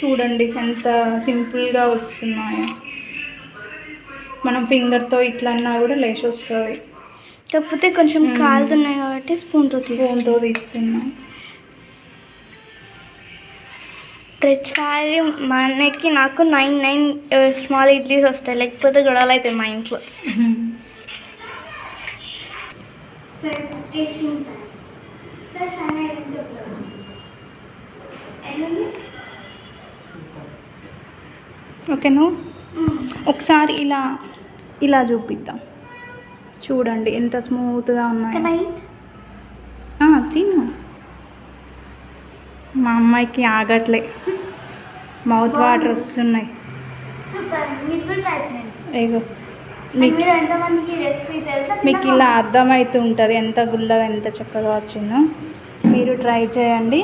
చూడండి ఎంత సింపుల్గా వస్తున్నాయో. మనం ఫింగర్తో ఇట్లా అన్నా కూడా లేచి వస్తుంది. కాకపోతే కొంచెం కాలుతున్నాయి కాబట్టి స్పూన్తో తీస్తున్నాం. ప్రతిసారి మా అన్నయ్యకి నాకు 9 స్మాల్ ఇడ్లీస్ వస్తాయి, లేకపోతే గొడవలు అవుతాయి మా ఇంట్లో. ఓకేనా? ఒకసారి ఇలా ఇలా చూపిద్దాం. చూడండి ఎంత స్మూత్గా ఉన్నాయి. తిను. మా అమ్మాయికి ఆగట్లే, మౌత్ వాటర్ వస్తున్నాయి. ఏగో మీకు ఇలా అర్థమవుతూ ఉంటుంది ఎంత గుల్లగా ఎంత చక్కగా వచ్చిందో. మీరు ట్రై చేయండి.